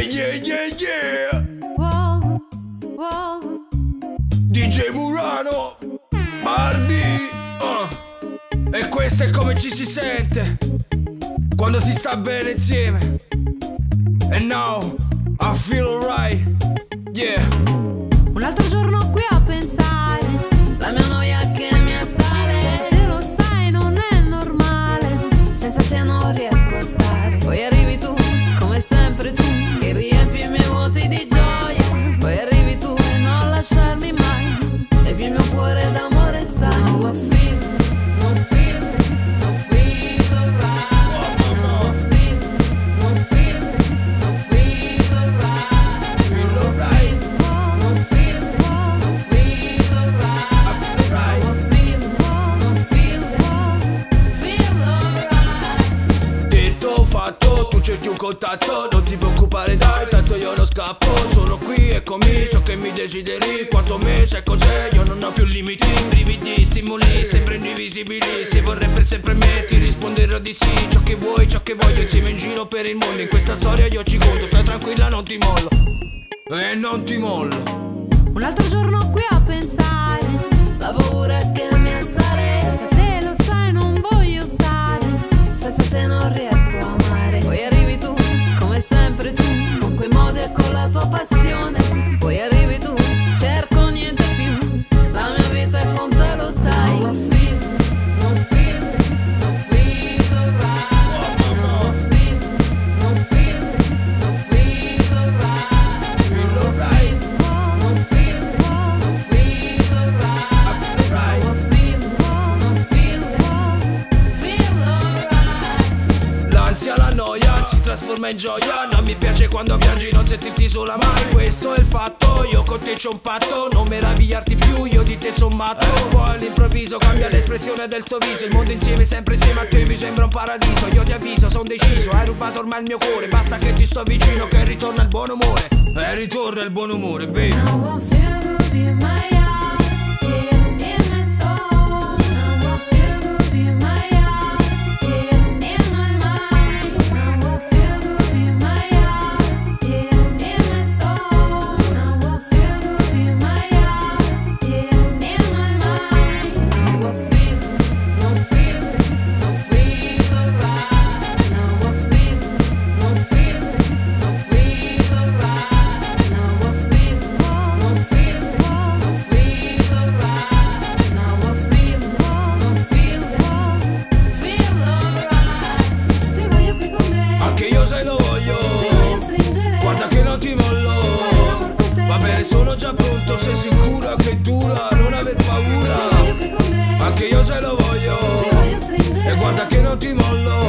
yeah, yeah, yeah. Wow, wow. DJ Murano, Barbie. E questo è come ci si sente quando si sta bene insieme. And now I feel alright, yeah. Un altro giorno qui a pensare, la mia noia che mi assale. Te lo sai, non è normale, senza te non riesco a stare. Poi arrivi tu, come sempre tu, che riempi i miei vuoti di gioia. Poi arrivi tu e non lasciarmi mai, levi il mio cuore d'amore, sai. Non feel, non feel, non feel alright. Non feel, non feel, non feel alright. Feel alright, Non feel, non feel alright. Non feel, non feel alright. detto, fatto, tu cerchi un contatto, non ti preoccupare dai, tanto io non scappo. Sono qui, eccomi, so che mi desideri quanto me, sai cos'è, io non ho più limiti. Brividi, stimoli, sempre invisibili. Se vorrei per sempre me, ti risponderò di sì. Ciò che vuoi, ciò che voglio, insieme in giro per il mondo. In questa storia io ci conto, stai tranquilla, non ti mollo. E non ti mollo. Un altro giorno qui a pensare, la paura che mi assale. Senza te lo sai, non voglio stare, senza te non riesco a amare. Poi arrivi tu, come sempre tu, con quei modi e con la tua passione. Poi arrivi tu, cerco niente più, la mia vita è con te, lo sai. Non feel, non feel, non feel alright. Non feel, non feel, non feel alright. Feel alright, Non feel, non feel alright. right. Non feel, alright. L'ansia, la noia si trasforma in gioia. Non mi piace quando viaggi non sentirti sola mai. Questo è il fatto, io con te c'ho un patto. Non meravigliarti più, io di te son matto. Poi all'improvviso cambia l'espressione del tuo viso. Il mondo insieme, sempre insieme a te mi sembra un paradiso. Io ti avviso, son deciso, hai rubato ormai il mio cuore. Basta che ti sto vicino, che ritorna il buon umore. E ritorna il buon umore, baby. Now I feel good in my heart, yeah, in my soul. Now I feel good in my heart, yeah, in my mind. Now I feel good in my heart, yeah, in my soul. Now I feel good in my heart, yeah, in my mind. Now I feel, non feel, non feel alright. Now I feel, non feel, non feel alright. Now I feel, non feel, non feel alright. Now I feel, non feel alright. Ti voglio qui con me, Anche io sai lo ti voglio. voglio stringere. Guarda che non ti mollo. Fare l'amor con te. Va bene, sono già pronto, sei sicura che dura, non aver Ti voglio paura. qui con me, Anche io sai lo voglio. ti voglio stringere. E guarda che non ti mollo.